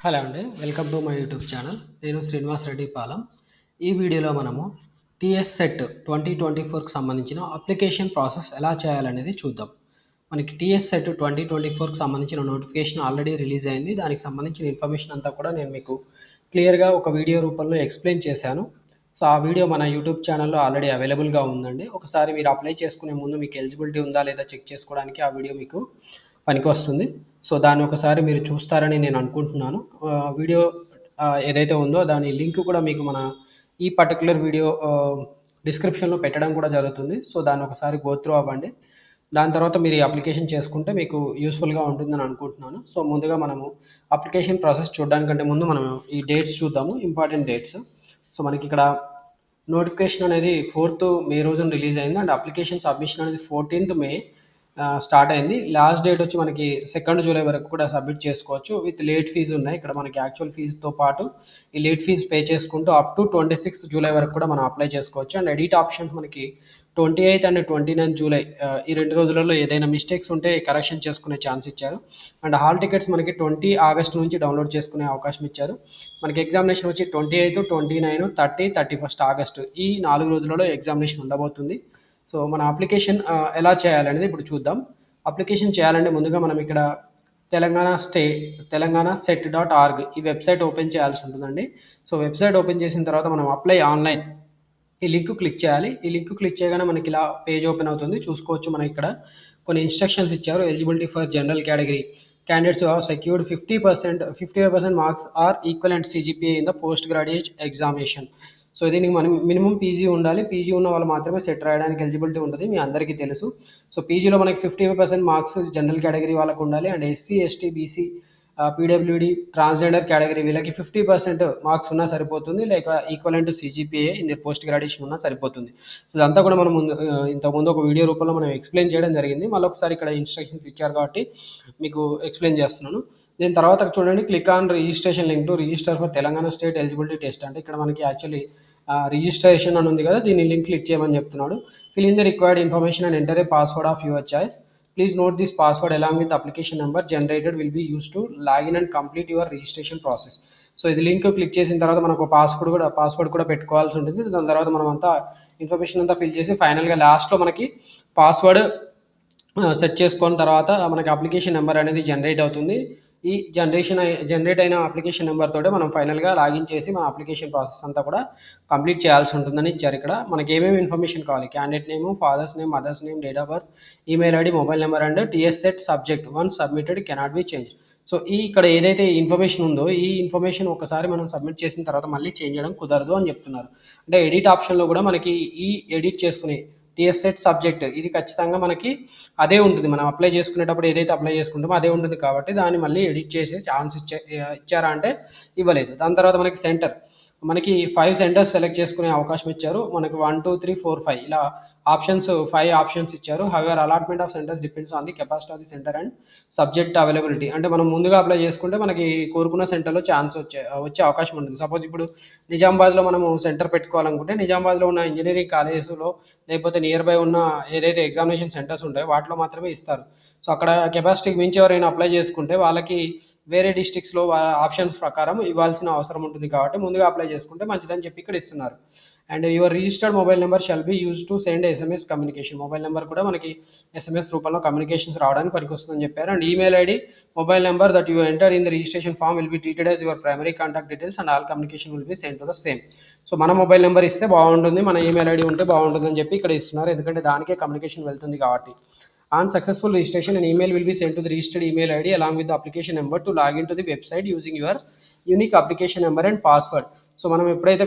Hello అండి. Welcome to my YouTube channel. నేను శ్రీనివాస్ రెడ్డి పాలెం. ఈ వీడియోలో మనము టీఎస్ సెట్ 2024కి సంబంధించిన అప్లికేషన్ ప్రాసెస్ ఎలా చేయాలనేది చూద్దాం. మనకి టీఎస్ సెట్ 2024కి సంబంధించిన నోటిఫికేషన్ ఆల్రెడీ రిలీజ్ అయింది. దానికి సంబంధించిన ఇన్ఫర్మేషన్ అంతా కూడా నేను మీకు క్లియర్‌గా ఒక వీడియో రూపంలో ఎక్స్‌ప్లెయిన్ చేశాను. సో, ఆ వీడియో మన యూట్యూబ్ ఛానల్‌లో ఆల్రెడీ అవైలబుల్‌గా ఉందండి. ఒకసారి మీరు అప్లై చేసుకునే ముందు మీకు ఎలిజిబిలిటీ ఉందా లేదా చెక్ చేసుకోవడానికి ఆ వీడియో మీకు పనికొస్తుంది. సో, దాన్ని ఒకసారి మీరు చూస్తారని నేను అనుకుంటున్నాను. వీడియో ఏదైతే ఉందో దాని లింక్ కూడా మీకు మన ఈ పర్టిక్యులర్ వీడియో డిస్క్రిప్షన్‌లో పెట్టడం కూడా జరుగుతుంది. సో, దాన్ని ఒకసారి గో త్రూ అవ్వండి. దాని తర్వాత మీరు ఈ అప్లికేషన్ చేసుకుంటే మీకు యూజ్‌ఫుల్‌గా ఉంటుందని అనుకుంటున్నాను. సో, ముందుగా మనము అప్లికేషన్ ప్రాసెస్ చూడడానికంటే ముందు మనం ఈ డేట్స్ చూద్దాము. Important dates. సో, మనకిక్కడ నోటిఫికేషన్ అనేది 4థ్ మే రోజున రిలీజ్ అయింది. అండ్ అప్లికేషన్ సబ్మిషన్ అనేది 14థ్ మే స్టార్ట్ అయింది. లాస్ట్ డేట్ వచ్చి మనకి 2 జూలై వరకు కూడా సబ్మిట్ చేసుకోవచ్చు. విత్ లేట్ ఫీజ్ ఉన్నాయి. ఇక్కడ మనకి యాక్చువల్ ఫీజ్‌తో పాటు ఈ లేట్ ఫీజ్ పే చేసుకుంటూ అప్ టు 26థ్ జూలై వరకు కూడా మనం అప్లై చేసుకోవచ్చు. అండ్ ఎడిట్ ఆప్షన్స్ మనకి 28 అండ్ 29 జూలై ఈ 2 రోజులలో ఏదైనా మిస్టేక్స్ ఉంటే కరెక్షన్ చేసుకునే ఛాన్స్ ఇచ్చారు. అండ్ హాల్ టికెట్స్ మనకి 20 ఆగస్ట్ నుంచి డౌన్లోడ్ చేసుకునే అవకాశం ఇచ్చారు. మనకి ఎగ్జామినేషన్ వచ్చి 28, 29, 30, 31 ఆగస్ట్ ఈ 4 రోజులలో ఎగ్జామినేషన్ ఉండబోతుంది. సో, మన అప్లికేషన్ ఎలా చేయాలనేది ఇప్పుడు చూద్దాం. అప్లికేషన్ చేయాలంటే ముందుగా మనం ఇక్కడ తెలంగాణ సెట్.org ఈ వెబ్సైట్ ఓపెన్ చేయాల్సి ఉంటుందండి. సో, వెబ్సైట్ ఓపెన్ చేసిన తర్వాత మనం అప్లై ఆన్‌లైన్ ఈ లింక్ క్లిక్ చేయాలి. ఈ లింక్ క్లిక్ చేయగానే మనకి ఇలా పేజ్ ఓపెన్ అవుతుంది. చూసుకోవచ్చు మనం ఇక్కడ కొన్ని ఇన్‌స్ట్రక్షన్స్ ఇచ్చారు. Eligibility for general category candidates who have secured 55% marks are equivalent CGPA in the post graduate examination. So, దీనికి మనం మినిమమ్ పీజీ ఉండాలి. పీజీ ఉన్న వాళ్ళు మాత్రమే సెట్ రాయడానికి ఎలిజిబిలిటీ ఉంటది. మీ అందరికీ తెలుసు. సో, పీజీలో మనకి 55% మార్క్స్ జనరల్ కేటగిరీ వాళ్ళకు ఉండాలి. And SC, ST, BC, PWD, transgender category వీళ్ళకి 50% మార్క్స్ ఉన్నా సరిపోతుంది. లేక equivalent CGPA in the post graduation ఉన్నా సరిపోతుంది. సో, ఇదంతా కూడా మనం ఇంతకుముందు ఒక వీడియో రూపంలో మనం ఎక్స్‌ప్లెయిన్ చేయడం జరిగింది. మళ్ళొకసారి ఇక్కడ ఇన్‌స్ట్రక్షన్స్ ఇచ్చారు కాబట్టి మీకు ఎక్స్‌ప్లెయిన్ చేస్తున్నాను. దీని తర్వాత చూడండి click on registration link to register for Telangana state eligibility test అంటే ఇక్కడ మనకి యాక్చువల్లీ రిజిస్ట్రేషన్ అని ఉంది కదా! దీన్ని లింక్ క్లిక్ చేయమని చెప్తున్నాడు. Fill in the required information and enter a password of your choice. Please note this password along with application number generated will be used to login and complete your registration process. So, ఇది link click చేసిన తర్వాత మనకు password కూడా పెట్టుకోవాల్సి ఉంటుంది. దాని తర్వాత మనం అంతా ఇన్ఫర్మేషన్ అంతా ఫిల్ చేసి ఫైనల్‌గా లాస్ట్‌లో మనకి పాస్వర్డ్ సెట్ చేసుకున్న తర్వాత మనకి అప్లికేషన్ నెంబర్ అనేది జనరేట్ అవుతుంది. ఈ జనరేట్ అయిన అప్లికేషన్ నెంబర్ తోటే మనం ఫైనల్‌గా లాగిన్ చేసి మన అప్లికేషన్ ప్రాసెస్ అంతా కూడా కంప్లీట్ చేయాల్సి ఉంటుందని ఇచ్చారు ఇక్కడ. మనకి ఏమేమి ఇన్ఫర్మేషన్ కావాలి candidate name, father's name, mother's name, date of birth, email ID, mobile number and TS set subject once submitted cannot be change. So, ఇక్కడ ఏదైతే ఇన్ఫర్మేషన్ ఉందో ఈ ఇన్ఫర్మేషన్ ఒకసారి మనం సబ్మిట్ చేసిన తర్వాత మళ్ళీ చేంజ్ చేయడం కుదరదు అని చెప్తున్నారు. అంటే ఎడిట్ ఆప్షన్‌లో కూడా మనకి ఈ ఎడిట్ చేసుకునే టీఎస్ సెట్ సబ్జెక్ట్ ఇది ఖచ్చితంగా మనకి అదే ఉంటుంది. మనం అప్లై చేసుకునేటప్పుడు ఏదైతే అప్లై చేసుకుంటామో అదే ఉంటుంది కాబట్టి దాన్ని మళ్ళీ ఎడిట్ చేసే ఛాన్స్ ఇచ్చారా అంటే ఇవ్వలేదు. దాని తర్వాత మనకి మనకి 5 సెంటర్స్ సెలెక్ట్ చేసుకునే అవకాశం ఇచ్చారు. మనకి 1, 2, 3, 4, 5 ఇలా 5 ఆప్షన్స్ ఇచ్చారు. However allotment of centres depends on the capacity of the centre and subject availability. అంటే మనం ముందుగా అప్లై చేసుకుంటే మనకి కోరుకున్న సెంటర్‌లో వచ్చే అవకాశం ఉంటుంది. సపోజ్ ఇప్పుడు నిజామాబాద్‌లో మనము సెంటర్ పెట్టుకోవాలనుకుంటే నిజామాబాద్‌లో ఉన్న ఇంజినీరింగ్ కాలేజెస్‌లో లేకపోతే నియర్ బై ఉన్న ఏదైతే ఎగ్జామినేషన్ సెంటర్స్ ఉంటాయో వాటిలో మాత్రమే ఇస్తారు. సో, అక్కడ కెపాసిటీకి మించి ఎవరైనా అప్లై చేసుకుంటే వాళ్ళకి వేరే డిస్ట్రిక్ట్స్‌లో ఆప్షన్స్ ప్రకారం ఇవ్వాల్సిన అవసరం ఉంటుంది కాబట్టి ముందుగా అప్లై చేసుకుంటే మంచిదని చెప్పి ఇక్కడ ఇస్తున్నారు. And your registered mobile number shall be used to send SMS communication. Mobile number కూడా మనకి ఎస్ఎంఎస్ రూపంలో కమ్యూనికేషన్స్ రావడానికి పనికొస్తుందని చెప్పారు. And email ID, mobile number that you enter in the registration form will be treated as your primary contact details and all communication will be send to the same. So, మన mobile number ఇస్తే బాగుంటుంది. మన email ID ఉంటే బాగుంటుందని చెప్పి ఇక్కడ ఇస్తున్నారు. ఎందుకంటే దానికే కమ్యూనికేషన్ వెళ్తుంది కాబట్టి. On successful registration, an email will be sent to the registered email ID along with the application number to log into the website using your unique application number and password. So, మనం ఎప్పుడైతే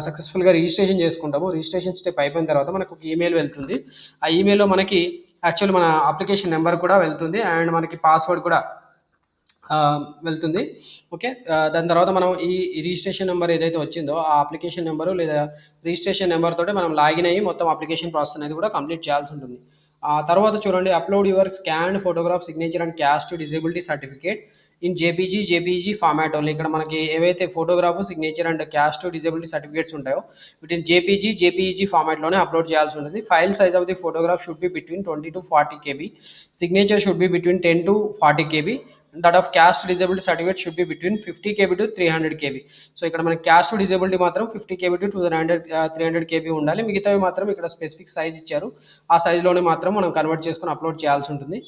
సక్సెస్‌ఫుల్‌గా registration చేసుకుంటామో registration step అయిపోయిన తర్వాత మనకు ఒక email వెళ్తుంది. ఆ ఈమెయిల్‌లో మనకి యాక్చువల్లీ మన అప్లికేషన్ నెంబర్ కూడా వెళ్తుంది. అండ్ మనకి పాస్వర్డ్ కూడా వెళ్తుంది. ఓకే. దాని తర్వాత మనం ఈ రిజిస్ట్రేషన్ నెంబర్ ఏదైతే వచ్చిందో ఆ అప్లికేషన్ నెంబరు లేదా రిజిస్ట్రేషన్ నెంబర్ తోటి మనం లాగిన్ అయ్యి మొత్తం అప్లికేషన్ ప్రాసెస్ అనేది కూడా కంప్లీట్ చేయాల్సి ఉంటుంది. ఆ తర్వాత చూడండి upload your scanned photograph, signature and caste disability certificate in JPG format only. ఇక్కడ మనకి ఏవైతే photograph, signature and caste disability certificates ఉంటాయో వీటిని జేపీజీ ఫార్మాట్‌లోనే అప్లోడ్ చేయాల్సి ఉంటుంది. File size of the photograph should be between 20 to 40 KB. Signature should be between 10 to 40 KB. That of caste disability certificate should be between 50 KB to 300 KB. So ఇక్కడ మనకి caste disability మాత్రం 50 KB to 300 KB ఉండాలి. మిగతావి మాత్రం ఇక్కడ specific size ఇచ్చారు, ఆ సైజ్లోనే మాత్రం మనం కన్వర్ట్ చేసుకొని అప్లోడ్ చేయాల్సి ఉంటుంది.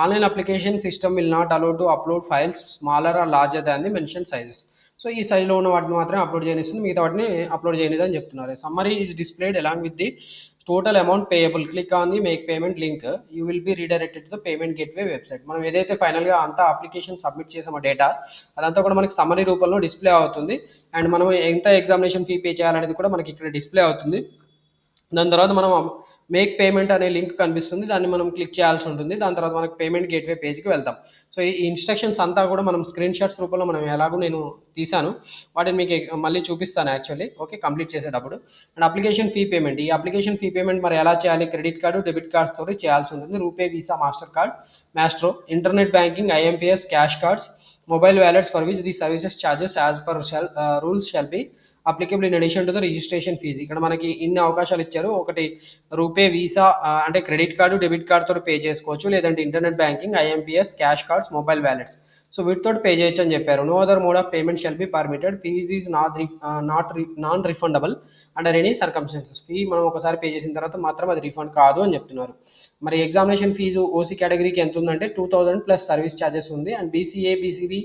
Online application system will not allow to upload files smaller or larger than the mention sizes. So ఈ సైజ్లో ఉన్న వాటిని మాత్రం అప్లోడ్ చేయనిస్తుంది, మిగతా వాటిని అప్లోడ్ చేయనిదని చెప్తున్నారు. Summary is displayed along with the total amount payable. Click on the make payment link, you will be redirected to the payment gateway website. మనం ఏదైతే ఫైనల్గా అంతా అప్లికేషన్ సబ్మిట్ చేసామో డేటా, అదంతా కూడా మనకి సమ్మరీ రూపంలో డిస్ప్లే అవుతుంది. అండ్ మనం ఎంత ఎగ్జామినేషన్ ఫీ పే చేయాలనేది కూడా మనకి ఇక్కడ డిస్ప్లే అవుతుంది. దాని తర్వాత మనం మేక్ పేమెంట్ అనే లింక్ కనిపిస్తుంది, దాన్ని మనం క్లిక్ చేయాల్సి ఉంటుంది. దాని తర్వాత మనకి పేమెంట్ గేట్వే పేజ్కి వెళ్తాం. సో ఈ ఇన్స్ట్రక్షన్స్ అంతా కూడా మనం స్క్రీన్ షాట్స్ రూపంలో మనం ఎలాగో నేను తీసాను, వాటిని మీకు మళ్ళీ చూపిస్తాను యాక్చువల్లీ, ఓకే, కంప్లీట్ చేసేటప్పుడు. అండ్ అప్లికేషన్ ఫీ పేమెంట్, ఈ అప్లికేషన్ ఫీ పేమెంట్ మరి ఎలా చేయాలి? క్రెడిట్ కార్డు, డెబిట్ కార్డ్స్తో చేయాల్సి ఉంటుంది. RuPay, Visa, master card, Maestro, internet banking, IMPS, cash cards, mobile wallets for which the services charges as per rules shall be applicable in addition to the registration fee. ఇక్కడ మనకి ఇన్ని అవకాశాలు ఇచ్చారు. ఒకటి RuPay, Visa అంటే credit card, debit కార్డ్తో pay చేసుకోవచ్చు, లేదంటే internet banking, IMPS, cash cards, mobile wallets, so వీటితో పే చేయొచ్చు అని చెప్పారు. No other mode of payment shell be permitted, fee is non refundable under any circumstances. Fee మనం ఒకసారి పే చేసిన తర్వాత మాత్రం అది రిఫండ్ కాదు అని చెప్తున్నారు. మరి ఎగ్జామినేషన్ ఫీజు ఓసీ కేటగిరీకి ఎంత ఉందంటే 2000 ప్లస్ సర్వీస్ ఛార్జెస్ ఉంది. And BCA, BCB,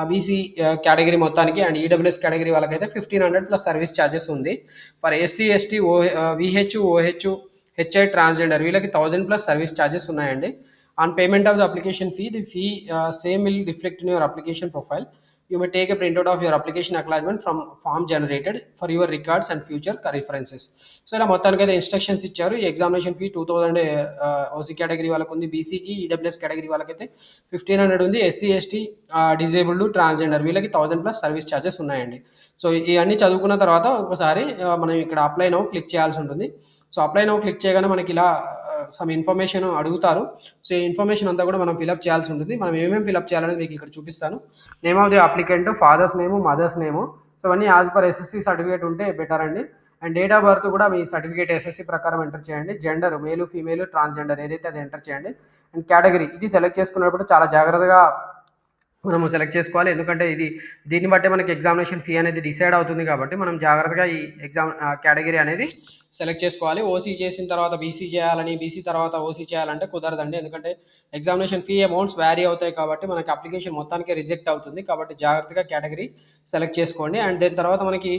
BC category మొత్తానికి అండ్ ఈడబ్ల్యూఎస్ కేటగిరీ వాళ్ళకైతే 1500 ప్లస్ సర్వీస్ ఛార్జెస్ ఉంది. For SC, ST, VH, OH, HI, transgender వీళ్ళకి 1000 ప్లస్ సర్వీస్ ఛార్జెస్ ఉన్నాయండి. On payment of the application fee, the fee same will reflect in your application profile. You may take a printout of your application acknowledgement from form generated for your records and future references. So ఇలా మొత్తానికి అయితే instructions ఇచ్చారు. ఈ examination fee 2000 OC category వాళ్ళకు ఉంది, బీసీకి, EWS category వాళ్ళకైతే 1500 ఉంది, ఎస్సీ, ఎస్టీ, డిజేబుల్డ్, ట్రాన్స్జెండర్ వీళ్ళకి 1000 ప్లస్ సర్వీస్ ఛార్జెస్ ఉన్నాయండి. సో ఇవన్నీ చదువుకున్న తర్వాత ఒకసారి మనం ఇక్కడ అప్లై నౌ క్లిక్ చేయాల్సి ఉంటుంది. సో అప్లై నౌ క్లిక్ చేయగానే మనకి ఇలా సమ్ ఇన్ఫర్మేషన్ అడుగుతారు. సో ఈ ఇన్ఫర్మేషన్ అంతా కూడా మనం ఫిలప్ చేయాల్సి ఉంటుంది. మనం ఏమేమి ఫిలప్ చేయాలనేది మీకు ఇక్కడ చూపిస్తాను. Name of the applicant, father's name, mother's name, so అవన్నీ యాజ్ పర్ ఎస్ఎస్సి సర్టిఫికేట్ ఉంటే బెటర్ అండి. అండ్ డేట్ ఆఫ్ బర్త్ కూడా మీ సర్టిఫికేట్ ఎస్ఎస్సి ప్రకారం ఎంటర్ చేయండి. జెండర్ మేలు, ఫీమేల్, ట్రాన్స్జెండర్ ఏదైతే అది ఎంటర్ చేయండి. అండ్ కేటగిరీ ఇది సెలెక్ట్ చేసుకున్నప్పుడు చాలా జాగ్రత్తగా మనము సెలెక్ట్ చేసుకోవాలి, ఎందుకంటే దీన్ని బట్టే మనకి ఎగ్జామినేషన్ ఫీ అనేది డిసైడ్ అవుతుంది. కాబట్టి మనం జాగ్రత్తగా ఈ ఎగ్జామ్ కేటగిరీ అనేది సెలెక్ట్ చేసుకోవాలి. ఓసీ చేసిన తర్వాత బీసీ చేయాలని, బీసీ తర్వాత ఓసీ చేయాలంటే కుదరదండి, ఎందుకంటే ఎగ్జామినేషన్ ఫీ అమౌంట్స్ వ్యారీ అవుతాయి కాబట్టి మనకి అప్లికేషన్ మొత్తానికి రిజెక్ట్ అవుతుంది. కాబట్టి జాగ్రత్తగా కేటగిరీ సెలెక్ట్ చేసుకోండి. అండ్ దాని తర్వాత మనకి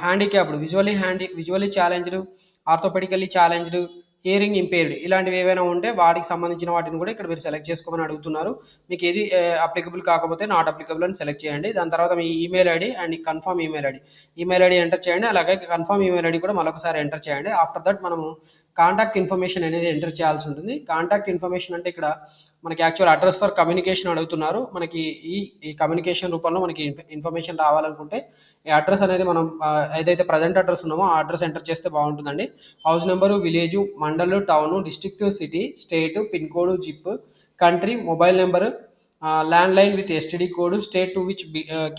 handicapped, visually challenged, orthopaedically challenged, hearing impaired ఇలాంటివి ఏవైనా ఉంటే వాటికి సంబంధించిన వాటిని కూడా ఇక్కడ మీరు సెలెక్ట్ చేసుకోమని అడుగుతున్నారు. మీకు ఏది అప్లికబుల్ కాకపోతే నాట్ అప్లికబుల్ అని సెలెక్ట్ చేయండి. దాని తర్వాత మీ email ID and confirm email ID enter చేయండి. అలాగే కన్ఫర్మ్ ఈమెయిల్ ఐడి కూడా మరొకసారి ఎంటర్ చేయండి. ఆఫ్టర్ దట్ మనము కాంటాక్ట్ ఇన్ఫర్మేషన్ అనేది ఎంటర్ చేయాల్సి ఉంటుంది. కాంటాక్ట్ ఇన్ఫర్మేషన్ అంటే ఇక్కడ మనకి యాక్చువల్ అడ్రస్ ఫర్ కమ్యూనికేషన్ అడుగుతున్నారు. మనకి ఈ కమ్యూనికేషన్ రూపంలో మనకి ఇన్ఫర్మేషన్ రావాలనుకుంటే ఈ అడ్రస్ అనేది మనం ఏదైతే ప్రజెంట్ అడ్రస్ ఉన్నామో ఆ అడ్రస్ ఎంటర్ చేస్తే బాగుంటుందండి. House number, village, mandal, town, district, city, state, pin code, zip, country, mobile number, land line with STD code, state to which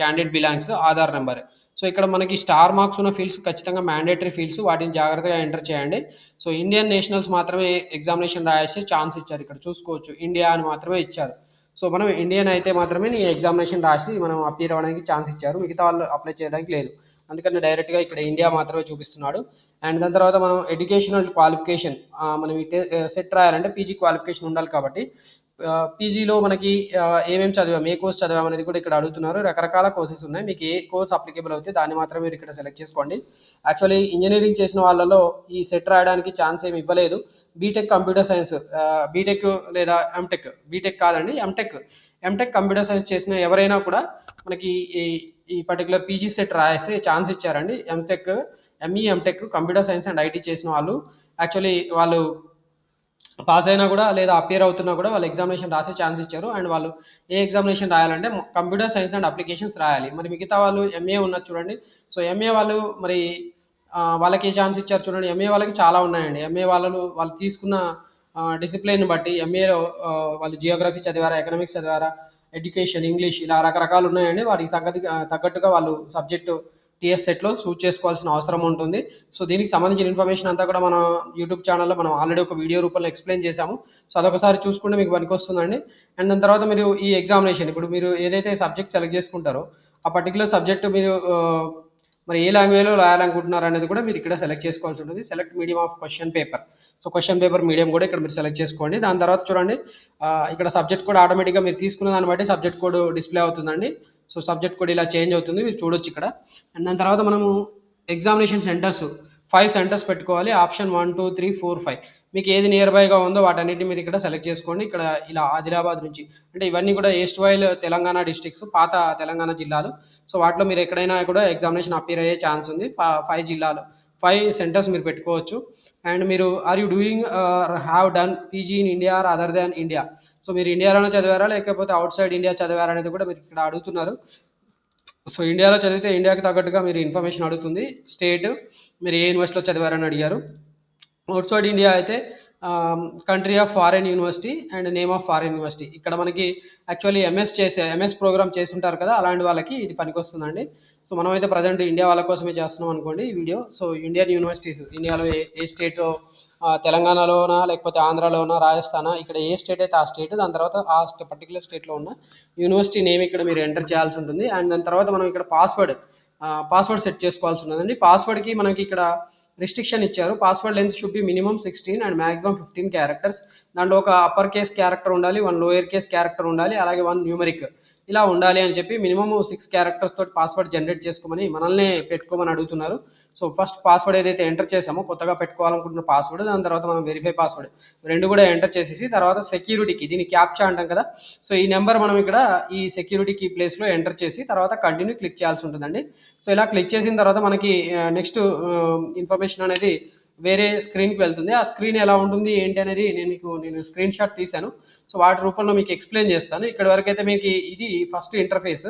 candidate belongs, Aadhaar number. So ఇక్కడ మనకి స్టార్ మార్క్స్ ఉన్న fields ఖచ్చితంగా mandatory fields, వాటిని జాగ్రత్తగా enter చేయండి. So Indian nationals మాత్రమే examination రాసే chance ఇచ్చారు. ఇక్కడ చూసుకోవచ్చు ఇండియా అని మాత్రమే ఇచ్చారు. సో మనం ఇండియన్ అయితే మాత్రమే నీ ఎగ్జామినేషన్ రాసి మనం అపీర్ అవ్వడానికి ఛాన్స్ ఇచ్చారు, మిగతా వాళ్ళు అప్లై చేయడానికి లేదు. అందుకని డైరెక్ట్గా ఇక్కడ ఇండియా మాత్రమే చూపిస్తున్నాడు. అండ్ దాని తర్వాత మనం ఎడ్యుకేషనల్ క్వాలిఫికేషన్, మనం సెట్ రాయాలంటే పీజీ క్వాలిఫికేషన్ ఉండాలి. కాబట్టి పీజీలో మనకి ఏమేమి చదివాం, ఏ కోర్స్ చదివాం అనేది కూడా ఇక్కడ అడుగుతున్నారు. రకరకాల కోర్సెస్ ఉన్నాయి, మీకు ఏ కోర్స్ అప్లికేబుల్ అవుతే దాన్ని మాత్రమే మీరు ఇక్కడ సెలెక్ట్ చేసుకోండి. యాక్చువల్లీ ఇంజనీరింగ్ చేసిన వాళ్ళలో ఈ సెట్ రాయడానికి ఛాన్స్ ఏమి ఇవ్వలేదు. బీటెక్ కంప్యూటర్ సైన్స్, బీటెక్ లేదా ఎంటెక్, బీటెక్ కాదండి ఎంటెక్ కంప్యూటర్ సైన్స్ చేసిన ఎవరైనా కూడా మనకి ఈ పర్టికులర్ పీజీ సెట్ రాసే ఛాన్స్ ఇచ్చారండి. MTech computer science and IT చేసిన వాళ్ళు యాక్చువల్లీ వాళ్ళు పాస్ అయినా కూడా లేదా అపియర్ అవుతున్నా కూడా వాళ్ళు ఎగ్జామినేషన్ రాసే ఛాన్స్ ఇచ్చారు. అండ్ వాళ్ళు ఏ ఎగ్జామినేషన్ రాయాలంటే కంప్యూటర్ సైన్స్ అండ్ అప్లికేషన్స్ రాయాలి. మరి మిగతా వాళ్ళు ఎంఏ ఉన్నది చూడండి. సో ఎంఏ వాళ్ళు మరి వాళ్ళకి ఏ ఛాన్స్ ఇచ్చారు చూడండి. ఎంఏ వాళ్ళకి చాలా ఉన్నాయండి. ఎంఏ వాళ్ళు తీసుకున్న డిసిప్లిన్ బట్టి ఎంఏలో వాళ్ళు జియోగ్రఫీ చదివారా, ఎకనామిక్స్ చదివారా, ఎడ్యుకేషన్, ఇంగ్లీష్ ఇలా రకరకాలు ఉన్నాయండి. వాటికి తగ్గట్టుగా వాళ్ళు సబ్జెక్టు టీఎస్ సెట్లో చూజ్ చేసుకోవాల్సిన అవసరం ఉంటుంది. సో దీనికి సంబంధించిన ఇన్ఫర్మేషన్ అంతా కూడా మన యూట్యూబ్ ఛానల్లో మనం ఆల్రెడీ ఒక వీడియో రూపంలో ఎక్స్ప్లెయిన్ చేశాము. సో అదొకసారి చూసుకుంటే మీకు పనికొస్తుందండి. అండ్ దాని తర్వాత మీరు ఈ ఎగ్జామినేషన్ ఇప్పుడు మీరు ఏదైతే సబ్జెక్ట్ సెలెక్ట్ చేసుకుంటారో ఆ పర్టికులర్ సబ్జెక్ట్ మీరు మరి ఏ లాంగ్వేజ్లో రాయాలనుకుంటున్నారు అనేది కూడా మీరు ఇక్కడ సెలెక్ట్ చేసుకోవాల్సి ఉంటుంది. Select medium of question paper. So question paper medium కూడా ఇక్కడ మీరు సెలెక్ట్ చేసుకోండి. దాని తర్వాత చూడండి ఇక్కడ సబ్జెక్ట్ కోడ్ ఆటోమేటిక్గా మీరు తీసుకున్న దాన్ని బట్టి సబ్జెక్ట్ కోడ్ డిస్ప్లే అవుతుందండి. సో సబ్జెక్ట్ కోడ్ ఇలా చేంజ్ అవుతుంది, మీరు చూడొచ్చు ఇక్కడ. అండ్ దాని తర్వాత మనము ఎగ్జామినేషన్ సెంటర్స్ 5 సెంటర్స్ పెట్టుకోవాలి. ఆప్షన్ 1, 2, 3, 4, 5 మీకు ఏది నియర్ బైగా ఉందో వాటన్నిటిని మీరు ఇక్కడ సెలెక్ట్ చేసుకోండి. ఇక్కడ ఇలా ఆదిలాబాద్ నుంచి అంటే ఇవన్నీ కూడా ఈస్ట్ వైల్ తెలంగాణ డిస్ట్రిక్ట్స్, పాత తెలంగాణ జిల్లాలు. సో వాటిలో మీరు ఎక్కడైనా కూడా ఎగ్జామినేషన్ అపీర్ అయ్యే ఛాన్స్ ఉంది. 5 జిల్లాలు 5 సెంటర్స్ మీరు పెట్టుకోవచ్చు. అండ్ మీరు or you doing have done PG in India or other than India. So మీరు ఇండియాలోనే చదివారా లేకపోతే అవుట్ సైడ్ ఇండియా చదివారా అనేది కూడా మీరు ఇక్కడ అడుగుతున్నారు. సో ఇండియాలో చదివితే ఇండియాకి తగ్గట్టుగా మీరు ఇన్ఫర్మేషన్ అడుగుతుంది. స్టేట్ మీరు ఏ యూనివర్సిటీలో చదివారని అడిగారు. అవుట్ సైడ్ ఇండియా అయితే country of foreign university and name of foreign university. ఇక్కడ మనకి యాక్చువల్లీ ఎంఎస్ ప్రోగ్రామ్ చేస్తుంటారు కదా, అలాంటి వాళ్ళకి ఇది పనికొస్తుందండి. సో మనమైతే ప్రజెంట్ ఇండియా వాళ్ళ కోసమే చేస్తున్నాం అనుకోండి ఈ వీడియో. సో ఇండియన్ యూనివర్సిటీస్ ఇండియాలో ఏ స్టేట్, తెలంగాణలోనా లేకపోతే ఆంధ్రాలోనా రాజస్థానా, ఇక్కడ ఏ స్టేట్ అయితే ఆ స్టేట్, దాని తర్వాత ఆ పర్టికులర్ స్టేట్లో ఉన్న యూనివర్సిటీ నేమ్ ఇక్కడ మీరు ఎంటర్ చేయాల్సి ఉంటుంది. అండ్ దాని తర్వాత మనం ఇక్కడ పాస్వర్డ్ సెట్ చేసుకోవాల్సి ఉంటుందండి. పాస్వర్డ్కి మనకి ఇక్కడ రిస్ట్రిక్షన్ ఇచ్చారు. Password length should be minimum 16 and maximum 15 characters. దాంట్లో ఒక అప్పర్ కేస్ క్యారెక్టర్ ఉండాలి, 1 లోయర్ కేస్ క్యారెక్టర్ ఉండాలి, అలాగే 1 న్యూమరిక్ ఇలా ఉండాలి అని చెప్పి మినిమం 6 క్యారెక్టర్స్ తోటి పాస్వర్డ్ జనరేట్ చేసుకోమని మనల్ని పెట్టుకోమని అడుగుతున్నారు. సో ఫస్ట్ పాస్వర్డ్ ఏదైతే ఎంటర్ చేసామో కొత్తగా పెట్టుకోవాలనుకుంటున్న పాస్వర్డ్, దాని తర్వాత మనం వెరిఫై పాస్వర్డ్ రెండు కూడా ఎంటర్ చేసేసి తర్వాత సెక్యూరిటీకి దీన్ని క్యాప్చా అంటాం కదా. సో ఈ నెంబర్ మనం ఇక్కడ ఈ సెక్యూరిటీకి ప్లేస్లో ఎంటర్ చేసి తర్వాత కంటిన్యూ క్లిక్ చేయాల్సి ఉంటుందండి. సో ఇలా క్లిక్ చేసిన తర్వాత మనకి నెక్స్ట్ ఇన్ఫర్మేషన్ అనేది వేరే స్క్రీన్కి వెళ్తుంది. ఆ స్క్రీన్ ఎలా ఉంటుంది ఏంటి అనేది నేను స్క్రీన్ షాట్ తీశాను. సో వాటి రూపంలో మీకు ఎక్స్ప్లెయిన్ చేస్తాను. ఇక్కడ వరకు అయితే మీకు ఇది ఫస్ట్ ఇంటర్ఫేస్.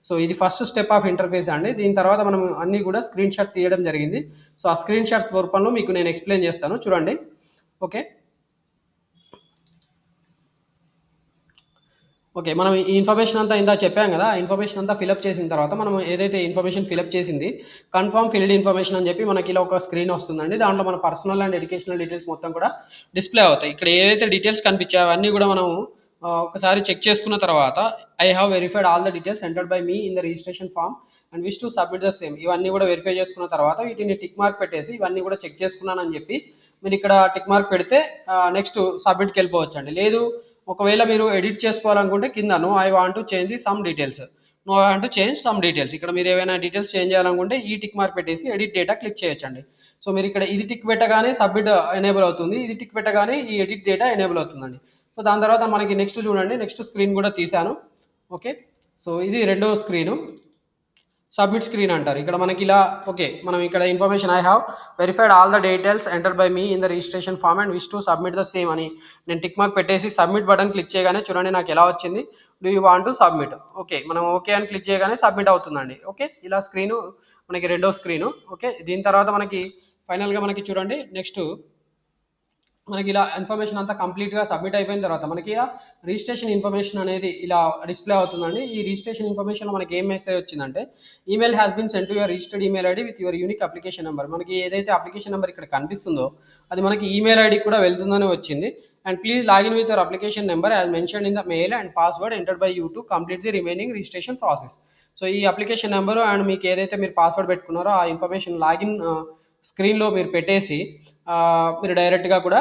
సో ఇది ఫస్ట్ స్టెప్ ఆఫ్ ఇంటర్ఫేస్ అండి. దీని తర్వాత మనం అన్నీ కూడా స్క్రీన్ షాట్ తీయడం జరిగింది. సో ఆ స్క్రీన్ షాట్స్ రూపంలో మీకు నేను ఎక్స్ప్లెయిన్ చేస్తాను, చూడండి. ఓకే మనం ఈ ఇన్ఫర్మేషన్ అంతా ఇందాక చెప్పాం కదా, ఇన్ఫర్మేషన్ అంతా ఫిలప్ చేసిన తర్వాత మనం ఏదైతే ఇన్ఫర్మేషన్ ఫిలప్ చేసింది కన్ఫర్మ్ ఫిల్డ్ ఇన్ఫర్మేషన్ అని చెప్పి మనకి ఇలా ఒక స్క్రీన్ వస్తుందండి. దాంట్లో మన పర్సనల్ అండ్ ఎడ్యుకేషనల్ డీటెయిల్స్ మొత్తం కూడా డిస్ప్లే అవుతాయి. ఇక్కడ ఏదైతే డీటెయిల్స్ కనిపించాయో అవన్నీ కూడా మనం ఒకసారి చెక్ చేసుకున్న తర్వాత I have verified all the details entered by me in the registration form and wish to submit the same. ఇవన్నీ కూడా వెరిఫై చేసుకున్న తర్వాత వీటిని టిక్ మార్క్ పెట్టేసి ఇవన్నీ కూడా చెక్ చేసుకున్నానని చెప్పి మీరు ఇక్కడ టిక్ మార్క్ పెడితే నెక్స్ట్ సబ్మిట్కి వెళ్ళిపోవచ్చు అండి. లేదు ఒకవేళ మీరు ఎడిట్ చేసుకోవాలనుకుంటే కింద no I want to change some details, no I want to change some details, ఇక్కడ మీరు ఏమైనా డీటెయిల్స్ చేంజ్ చేయాలనుకుంటే ఈ టిక్ మార్క్ పెట్టేసి ఎడిట్ డేటా క్లిక్ చేయొచ్చండి. సో మీరు ఇక్కడ ఇది టిక్ పెట్టగానే సబ్మిట్ ఎనేబుల్ అవుతుంది, ఇది టిక్ పెట్టగానే ఈ ఎడిట్ డేటా ఎనేబుల్ అవుతుందండి. సో దాని తర్వాత మనకి నెక్స్ట్ చూడండి, నెక్స్ట్ స్క్రీన్ కూడా తీశాను. ఓకే సో ఇది రెండవ స్క్రీను, సబ్మిట్ స్క్రీన్ అంటారు. ఇక్కడ మనకి ఇలా మనం ఇక్కడ information I have verified all the details enter by me in the registration form and wish to submit the same అని నేను టిక్ మార్క్ పెట్టేసి సబ్మిట్ బటన్ క్లిక్ చేయగానే చూడండి నాకు ఎలా వచ్చింది, do you want to submit. మనం ఓకే అని క్లిక్ చేయగానే సబ్మిట్ అవుతుందండి. ఇలా స్క్రీను మనకి రెండో స్క్రీను. దీని తర్వాత మనకి ఫైనల్గా మనకి చూడండి నెక్స్ట్ మనకి ఇలా ఇన్ఫర్మేషన్ అంతా కంప్లీట్గా సబ్మిట్ అయిపోయిన తర్వాత మనకి రిజిస్ట్రేషన్ ఇన్ఫర్మేషన్ అనేది ఇలా డిస్ప్లే అవుతుందండి. ఈ రిజిస్ట్రేషన్ ఇన్ఫర్మేషన్లో మనకి ఏం మెసేజ్ వచ్చిందంటే email has been send to your registered email ID with your unique application number. మనకి ఏదైతే అప్లికేషన్ నెంబర్ ఇక్కడ కనిపిస్తుందో అది మనకి ఈమెయిల్ ఐడి కూడా వెళ్తుందని వచ్చింది. And please login with your application number as mention in the male and password entered by you to complete the remaining registration process. So ఈ అప్లికేషన్ నెంబరు అండ్ మీకు ఏదైతే మీరు పాస్వర్డ్ పెట్టుకున్నారో ఆ ఇన్ఫర్మేషన్ లాగిన్ స్క్రీన్లో మీరు పెట్టేసి మీరు డైరెక్ట్గా కూడా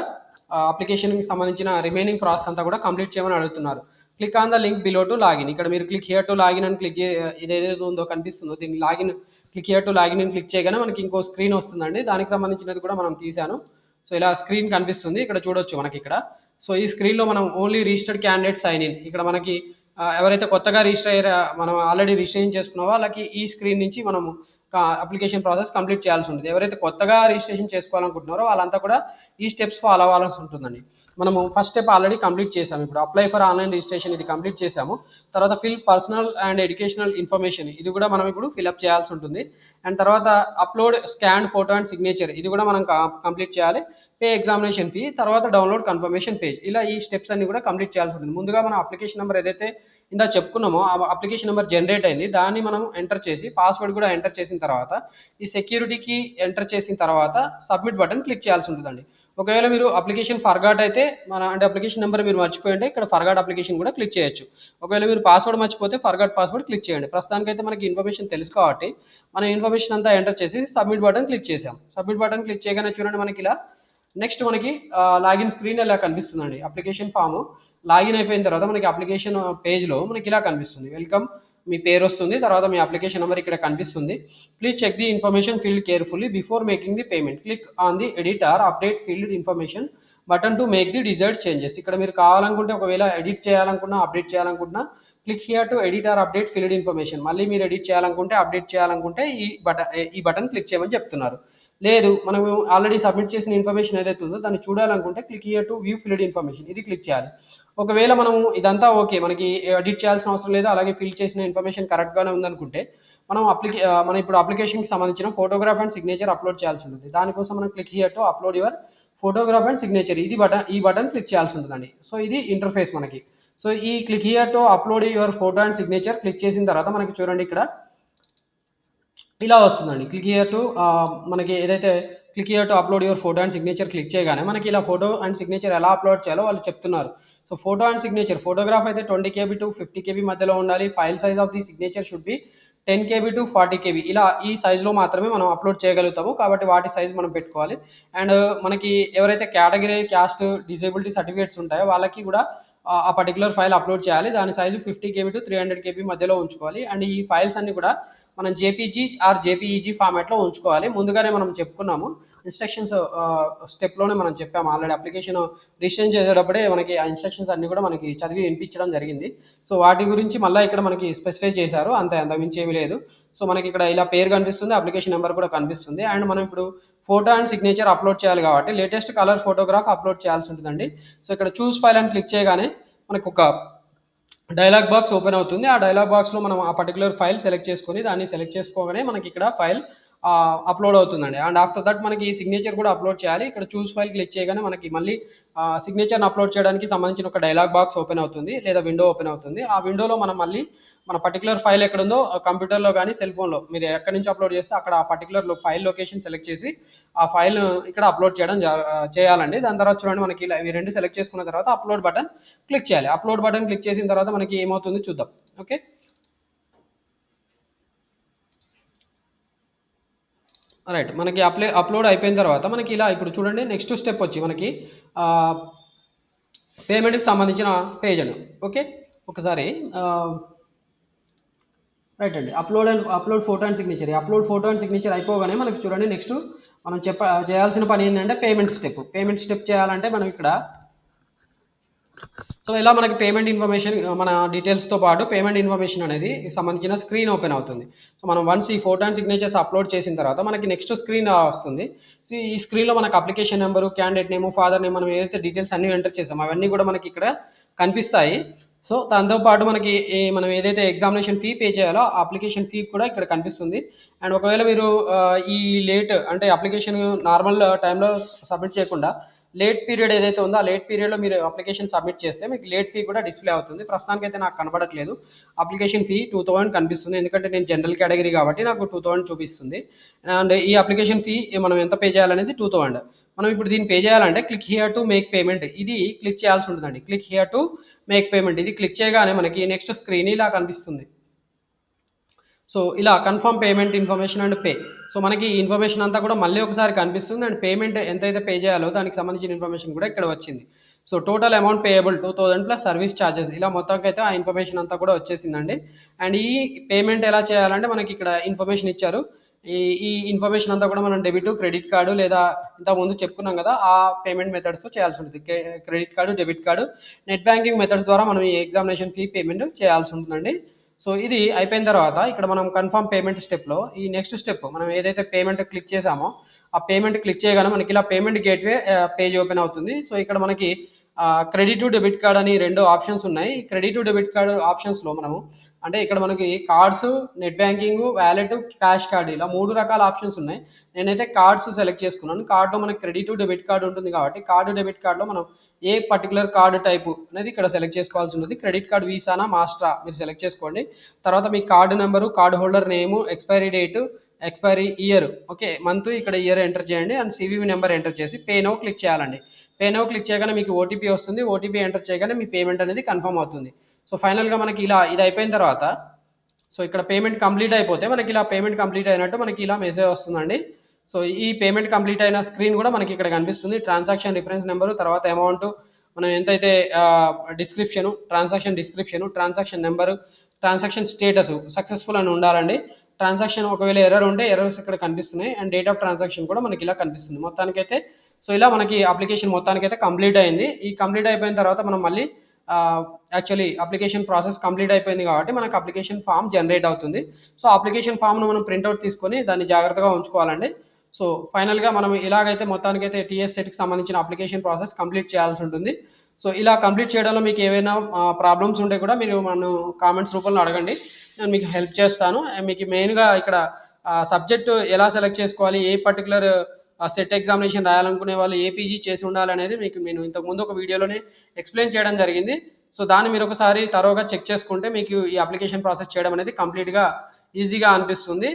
అప్లికేషన్కి సంబంధించిన రిమైనింగ్ ప్రాసెస్ అంతా కూడా కంప్లీట్ చేయమని అడుగుతున్నారు. Click on the link below to login. ఇక్కడ మీరు క్లిక్ హియర్ టు లాగిన్ అని క్లిక్ ఇదేదైతే ఉందో కనిపిస్తుందో దీన్ని login click here to login అని క్లిక్ చేయగానే మనకి ఇంకో స్క్రీన్ వస్తుందండి. దానికి సంబంధించినది కూడా మనం తీసాను. సో ఇలా స్క్రీన్ కనిపిస్తుంది, ఇక్కడ చూడొచ్చు మనకి ఇక్కడ. సో ఈ స్క్రీన్లో మనం only registered candidate sign in, ఇక్కడ మనకి ఎవరైతే కొత్తగా రిజిస్టర్ అయ్యారో మనం ఆల్రెడీ రిజిస్ట్రేషన్ చేసుకున్న వాళ్ళకి ఈ స్క్రీన్ నుంచి మనము అప్లికేషన్ ప్రాసెస్ కంప్లీట్ చేయాల్సి ఉంటుంది. ఎవరైతే కొత్తగా రిజిస్ట్రేషన్ చేసుకోవాలనుకుంటున్నారో వాళ్ళంతా కూడా ఈ స్టెప్స్ ఫాలో అవ్వాల్సి ఉంటుందండి. మనము ఫస్ట్ స్టెప్ ఆల్రెడీ కంప్లీట్ చేసాము, ఇప్పుడు అప్లై ఫర్ ఆన్లైన్ రిజిస్ట్రేషన్ ఇది కంప్లీట్ చేసాము. తర్వాత fill personal and educational information ఇది కూడా మనం ఇప్పుడు ఫిల్అప్ చేయాల్సి ఉంటుంది. అండ్ తర్వాత upload scan photo and signature ఇది కూడా మనం కంప్లీట్ చేయాలి. పే ఎగ్జామినేషన్ ఫీ, తర్వాత డౌన్లోడ్ కన్ఫర్మేషన్ పేజ్, ఇలా ఈ స్టెప్స్ అన్ని కూడా కంప్లీట్ చేయాల్సి ఉంటుంది. ముందుగా మన అప్లికేషన్ నెంబర్ ఏదైతే ఇందాక చెప్పుకున్నామో ఆ అప్లికేషన్ నెంబర్ జనరేట్ అయింది. దాన్ని మనం ఎంటర్ చేసి పాస్వర్డ్ కూడా ఎంటర్ చేసిన తర్వాత ఈ సెక్యూరిటీకి ఎంటర్ చేసిన తర్వాత సబ్మిట్ బటన్ క్లిక్ చేయాల్సి ఉంటుందండి. ఒకవేళ మీరు అప్లికేషన్ ఫర్గాట్ అయితే అంటే అప్లికేషన్ నెంబర్ మీరు మర్చిపోయింటే ఇక్కడ ఫర్గాట్ అప్లికేషన్ కూడా క్లిక్ చేయొచ్చు. ఒకవేళ మీరు పాస్వర్డ్ మర్చిపోతే ఫర్గాట్ పాస్వర్డ్ క్లిక్ చేయండి. ప్రస్తుతానికైతే మనకి ఇన్ఫర్మేషన్ తెలుసు కాబట్టి మన ఇన్ఫర్మేషన్ అంతా ఎంటర్ చేసి సబ్మిట్ బటన్ క్లిక్ చేసాం. సబ్మిట్ బటన్ క్లిక్ చేయగానే చూడండి మనకి ఇలా నెక్స్ట్ మనకి లాగిన్ స్క్రీన్ ఇలా కనిపిస్తుందండి. అప్లికేషన్ ఫామ్ లాగిన్ అయిపోయిన తర్వాత మనకి అప్లికేషన్ పేజ్లో మనకి ఇలా కనిపిస్తుంది. వెల్కమ్ మీ పేరు వస్తుంది, తర్వాత మీ అప్లికేషన్ నెంబర్ ఇక్కడ కనిపిస్తుంది. Please check the information field carefully before making the payment. Click on the edit or update field information button to make the desired changes. ఇక్కడ మీరు కావాలనుకుంటే ఒకవేళ ఎడిట్ చేయాలనుకున్నా అప్డేట్ చేయాలనుకుంటున్నా click here to edit or update field information. మళ్ళీ మీరు edit చేయాలనుకుంటే update చేయాలనుకుంటే ఈ బటన్ క్లిక్ చేయమని చెప్తున్నారు. లేదు మనం ఆల్రెడీ సబ్మిట్ చేసిన ఇన్ఫర్మేషన్ ఏదైతే ఉందో దాన్ని చూడాలనుకుంటే click here to view field information ఇది క్లిక్ చేయాలి. ఒకవేళ మనం ఇదంతా ఓకే మనకి ఎడిట్ చేయాల్సిన అవసరం లేదు, అలాగే ఫిల్ చేసిన ఇన్ఫర్మేషన్ కరెక్ట్గానే ఉందనుకుంటే మనం ఇప్పుడు అప్లికేషన్కి సంబంధించిన ఫోటోగ్రాఫ్ అండ్ సిగ్నేచర్ అప్లోడ్ చేయాల్సి ఉంటుంది. దానికోసం మనం click here to upload your photograph and signature ఈ బటన్ క్లిక్ చేయాల్సి ఉంటుందండి. సో ఇది ఇంటర్ఫేస్ మనకి. సో ఈ click here to upload your photo and signature click చేసిన తర్వాత మనకి చూడండి ఇక్కడ ఇలా వస్తుందండి. క్లిక్ హియర్ టు మనకి ఏదైతే click here to upload your photo and signature click చేయగానే మనకి ఇలా ఫోటో అండ్ సిగ్నేచర్ ఎలా అప్లోడ్ చేయాలో వాళ్ళు చెప్తున్నారు. So photo and signature photograph అయితే 20 KB టు 50 KB మధ్యలో ఉండాలి. File size of the signature should be 10 KB to 40 KB ఇలా ఈ సైజులో మాత్రమే మనం అప్లోడ్ చేయగలుగుతాము. కాబట్టి వాటి సైజ్ మనం పెట్టుకోవాలి. అండ్ మనకి ఎవరైతే కేటగిరీ, క్యాస్ట్, డిజేబిలిటీ సర్టిఫికేట్స్ ఉంటాయో వాళ్ళకి కూడా ఆ పర్టికులర్ ఫైల్ అప్లోడ్ చేయాలి. దాని సైజు 50 KB టు 300 KB మధ్యలో ఉంచుకోవాలి. అండ్ ఈ ఫైల్స్ అన్ని కూడా మనం జేపీజీ ఆర్ జేపీఈజీ ఫార్మాట్లో ఉంచుకోవాలి. ముందుగానే మనం చెప్పుకున్నాము ఇన్స్ట్రక్షన్స్ స్టెప్లోనే మనం చెప్పాము ఆల్రెడీ. అప్లికేషన్ రిజిస్ట్రేషన్ చేసేటప్పుడే మనకి ఆ ఇన్స్ట్రక్షన్స్ అన్ని కూడా మనకి చదివి వినిపించడం జరిగింది. సో వాటి గురించి మళ్ళీ ఇక్కడ మనకి స్పెసిఫై చేశారు, అంతకుమించి ఏమీ లేదు. సో మనకి ఇక్కడ ఇలా పేరు కనిపిస్తుంది, అప్లికేషన్ నెంబర్ కూడా కనిపిస్తుంది. అండ్ మనం ఇప్పుడు ఫోటో అండ్ సిగ్నేచర్ అప్లోడ్ చేయాలి కాబట్టి లేటెస్ట్ కలర్ ఫోటోగ్రాఫ్ అప్లోడ్ చేయాల్సి ఉంటుందండి. సో ఇక్కడ చూస్ ఫైల్ అని క్లిక్ చేయగానే మనకు ఒక డైలాగ్ బాక్స్ ఓపెన్ అవుతుంది. ఆ డైలాగ్ బాక్స్లో మనం ఆ పర్టికులర్ ఫైల్ సెలెక్ట్ చేసుకొని దాన్ని సెలెక్ట్ చేసుకోగానే మనకి ఇక్కడ ఫైల్ అప్లోడ్ అవుతుందండి. అండ్ ఆఫ్టర్ దట్ మనకి సిగ్నేచర్ కూడా అప్లోడ్ చేయాలి. ఇక్కడ చూస్ ఫైల్ క్లిక్ చేయగానే మనకి మళ్ళీ సిగ్నేచర్ని అప్లోడ్ చేయడానికి సంబంధించిన ఒక డైలాగ్ బాక్స్ ఓపెన్ అవుతుంది లేదా విండో ఓపెన్ అవుతుంది. ఆ విండోలో మనం మళ్ళీ మన పర్టికులర్ ఫైల్ ఎక్కడుందో కంప్యూటర్లో కానీ సెల్ ఫోన్లో మీరు ఎక్కడి నుంచి అప్లోడ్ చేస్తే అక్కడ ఆ పర్టికులర్ ఫైల్ లొకేషన్ సెలెక్ట్ చేసి ఆ ఫైల్ ఇక్కడ అప్లోడ్ చేయాలండి. దాని తర్వాత చూడండి మనకి ఇలా ఇవి రెండు సెలెక్ట్ చేసుకున్న తర్వాత అప్లోడ్ బటన్ క్లిక్ చేయాలి. అప్లోడ్ బటన్ క్లిక్ చేసిన తర్వాత మనకి ఏమవుతుంది చూద్దాం. Okay, right. మనకి అప్లోడ్ అయిపోయిన తర్వాత మనకి ఇలా ఇప్పుడు చూడండి నెక్స్ట్ స్టెప్ వచ్చి మనకి పేమెంట్కి సంబంధించిన పేజ్ అని. ఓకే, ఒకసారి రైట్ అండి. Upload photo and signature. Upload photo and signature అయిపోగానే మనకి చూడండి నెక్స్ట్ మనం చేయాల్సిన పని ఏంటంటే పేమెంట్ స్టెప్ చేయాలంటే మనం ఇక్కడ సో ఇలా మనకి పేమెంట్ ఇన్ఫర్మేషన్ మన డీటెయిల్స్తో పాటు పేమెంట్ ఇన్ఫర్మేషన్ అనేది సంబంధించిన స్క్రీన్ ఓపెన్ అవుతుంది. సో మనం వన్స్ ఈ ఫోటో అండ్ సిగ్నేచర్స్ అప్లోడ్ చేసిన తర్వాత మనకి నెక్స్ట్ స్క్రీన్ వస్తుంది. సో ఈ స్క్రీన్లో మనకు అప్లికేషన్ నెంబరు, క్యాండిడేట్ నేము, ఫాదర్ నేమ్, మనం ఏదైతే డీటెయిల్స్ అన్నీ ఎంటర్ చేసామో అవన్నీ కూడా మనకి ఇక్కడ కనిపిస్తాయి. సో దాంతోపాటు మనకి మనం ఏదైతే ఎగ్జామినేషన్ ఫీ పే చేయాలో ఆ అప్లికేషన్ ఫీ కూడా ఇక్కడ కనిపిస్తుంది. అండ్ ఒకవేళ మీరు ఈ లేట్ అంటే అప్లికేషన్ నార్మల్ టైంలో సబ్మిట్ చేయకుండా లేట్ పీరియడ్ ఏదైతే ఉందో ఆ లేట్ పీరియడ్లో మీరు అప్లికేషన్ సబ్మిట్ చేస్తే మీకు లేట్ ఫీ కూడా డిస్ప్లే అవుతుంది. ప్రస్తుతానికి అయితే నాకు కనబడట్లేదు. అప్లికేషన్ ఫీ 2000 కనిపిస్తుంది, ఎందుకంటే నేను జనరల్ కేటగిరీ కాబట్టి నాకు 2000 చూపిస్తుంది. అండ్ ఈ అప్లికేషన్ ఫీ మనం ఎంత పే చేయాలనేది 2000. మనం ఇప్పుడు దీన్ని పే చేయాలంటే click here to make payment ఇది క్లిక్ చేయాల్సి ఉంటుందండి. Click here to make payment ఇది క్లిక్ చేయగానే మనకి నెక్స్ట్ స్క్రీన్ ఇలా కనిపిస్తుంది. సో ఇలా confirm payment information and pay. So మనకి ఈ ఇన్ఫర్మేషన్ అంతా కూడా మళ్ళీ ఒకసారి కనిపిస్తుంది. అండ్ పేమెంట్ ఎంతైతే పే చేయాలో దానికి సంబంధించిన ఇన్ఫర్మేషన్ కూడా ఇక్కడ వచ్చింది. So total amount payable 2000 plus service charges ఇలా మొత్తంకి అయితే ఆ ఇన్ఫర్మేషన్ అంతా కూడా వచ్చేసిందండి. అండ్ ఈ పేమెంట్ ఎలా చేయాలంటే మనకి ఇక్కడ ఇన్ఫర్మేషన్ ఇచ్చారు. ఈ ఇన్ఫర్మేషన్ అంతా కూడా మనం డెబిట్, క్రెడిట్ కార్డు లేదా ఇంతకుముందు చెప్పుకున్నాం కదా ఆ పేమెంట్ మెథడ్స్తో చేయాల్సి ఉంటుంది. Credit card, debit card, net banking methods ద్వారా మనం ఈ ఎగ్జామినేషన్ ఫీ పేమెంట్ చేయాల్సి ఉంటుందండి. సో ఇది అయిపోయిన తర్వాత ఇక్కడ మనం కన్ఫర్మ్ పేమెంట్ స్టెప్లో ఈ నెక్స్ట్ స్టెప్ మనం ఏదైతే పేమెంట్ క్లిక్ చేసామో ఆ పేమెంట్ క్లిక్ చేయగానే మనకి ఇలా పేమెంట్ గేట్వే పేజ్ ఓపెన్ అవుతుంది. సో ఇక్కడ మనకి క్రెడిట్ టు డెబిట్ కార్డ్ అని 2 ఆప్షన్స్ ఉన్నాయి. ఈ క్రెడిట్ టు డెబిట్ కార్డ్ ఆప్షన్స్‌లో మనము అంటే ఇక్కడ మనకి cards, net banking, wallet, cash card ఇలా 3 రకాల ఆప్షన్స్ ఉన్నాయి. నేనైతే కార్డ్స్ సెలెక్ట్ చేసుకున్నాను. కార్డ్‌లో మనకి క్రెడిట్ టు డెబిట్ కార్డ్ ఉంటుంది కాబట్టి కార్డ్ డెబిట్ కార్డ్‌లో మనం ఏ పర్టిక్యులర్ కార్డ్ టైపు అనేది ఇక్కడ సెలెక్ట్ చేసుకోవాల్సి ఉంటుంది. క్రెడిట్ కార్డ్ వీసానా, మాస్టరా మీరు సెలెక్ట్ చేసుకోండి. తర్వాత మీ card number, card holder name, expiry date, expiry year okay. Month ఇక్కడ ఇయర్ ఎంటర్ చేయండి అండ్ సీవీవీ నెంబర్ ఎంటర్ చేసి పే నౌ క్లిక్ చేయాలండి. పే నౌ క్లిక్ చేయగానే మీకు ఓటీపీ వస్తుంది. ఓటీపీ ఎంటర్ చేయగానే మీ పేమెంట్ అనేది కన్ఫర్మ్ అవుతుంది. సో ఫైనల్‌గా మనకి ఇలా ఇది అయిపోయిన తర్వాత సో ఇక్కడ పేమెంట్ కంప్లీట్ అయిపోతే మనకి ఇలా పేమెంట్ కంప్లీట్ అయినట్టు మనకి ఇలా మెసేజ్ వస్తుందండి. సో ఈ పేమెంట్ కంప్లీట్ అయిన స్క్రీన్ కూడా మనకి ఇక్కడ కనిపిస్తుంది. ట్రాన్సాక్షన్ రిఫరెన్స్ నెంబరు, తర్వాత అమౌంట్, మనం ఎంతైతే transaction description, transaction number, transaction status successful అని ఉండాలండి. ట్రాన్సాక్షన్ ఒకవేళ ఎర్రర్ ఉంటే ఎర్రర్స్ ఇక్కడ కనిపిస్తున్నాయి అండ్ డేట్ ఆఫ్ ట్రాన్సాక్షన్ కూడా మనకి ఇలా కనిపిస్తుంది. మొత్తానికైతే సో ఇలా మనకి అప్లికేషన్ మొత్తానికైతే కంప్లీట్ అయింది. ఈ కంప్లీట్ అయిపోయిన తర్వాత మనం మళ్ళీ యాక్చువల్లీ అప్లికేషన్ ప్రాసెస్ కంప్లీట్ అయిపోయింది కాబట్టి మనకు అప్లికేషన్ ఫామ్ జనరేట్ అవుతుంది. సో అప్లికేషన్ ఫామ్ను మనం ప్రింట్అవుట్ తీసుకొని దాన్ని జాగ్రత్తగా ఉంచుకోవాలండి. సో ఫైనల్‌గా మనం ఇలాగైతే మొత్తానికైతే టీఎస్ సెట్‌కి సంబంధించిన అప్లికేషన్ ప్రాసెస్ కంప్లీట్ చేయాల్సి ఉంటుంది. సో ఇలా కంప్లీట్ చేయడంలో మీకు ఏవైనా ప్రాబ్లమ్స్ ఉంటే కూడా మీరు నన్ను కామెంట్స్ రూపంలో అడగండి. నేను మీకు హెల్ప్ చేస్తాను. మీకు మెయిన్‌గా ఇక్కడ సబ్జెక్ట్ ఎలా సెలెక్ట్ చేసుకోవాలి, ఏ పర్టిక్యులర్ సెట్ ఎగ్జామినేషన్ రాయాలనుకునే వాళ్ళు ఏ పీజీ చేసి ఉండాలనేది మీకు నేను ఇంతకుముందు ఒక వీడియోలోనే ఎక్స్‌ప్లెయిన్ చేయడం జరిగింది. సో దాన్ని మీరు ఒకసారి తరోగా చెక్ చేసుకుంటే మీకు ఈ అప్లికేషన్ ప్రాసెస్ చేయడం అనేది కంప్లీట్‌గా ఈజీగా అనిపిస్తుంది.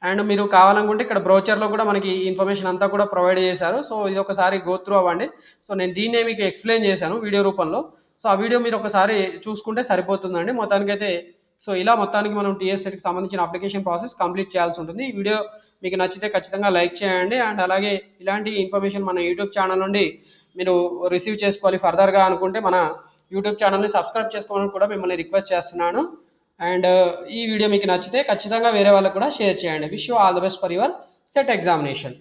అండ్ మీరు కావాలనుకుంటే ఇక్కడ బ్రోచర్‌లో కూడా మనకి ఇన్ఫర్మేషన్ అంతా కూడా ప్రొవైడ్ చేశారు. సో ఇది ఒకసారి గో త్రూ అవ్వండి. సో నేను దీన్నే మీకు ఎక్స్‌ప్లెయిన్ చేశాను వీడియో రూపంలో. సో ఆ వీడియో మీరు ఒకసారి చూసుకుంటే సరిపోతుందండి. మొత్తానికైతే సో ఇలా మొత్తానికి మనం టీఎస్ సెట్‌కి సంబంధించిన అప్లికేషన్ ప్రాసెస్ కంప్లీట్ చేయాల్సి ఉంటుంది. ఈ వీడియో మీకు నచ్చితే ఖచ్చితంగా లైక్ చేయండి. అండ్ అలాగే ఇలాంటి ఇన్ఫర్మేషన్ మన యూట్యూబ్ ఛానల్ నుండి మీరు రిసీవ్ చేసుకోవాలి ఫర్దర్‌గా అనుకుంటే మన యూట్యూబ్ ఛానల్‌ని సబ్స్క్రైబ్ చేసుకోవాలని కూడా మిమ్మల్ని రిక్వెస్ట్ చేస్తున్నాను. అండ్ ఈ వీడియో మీకు నచ్చితే ఖచ్చితంగా వేరే వాళ్ళకి కూడా షేర్ చేయండి. Wish you all the best for your set examination.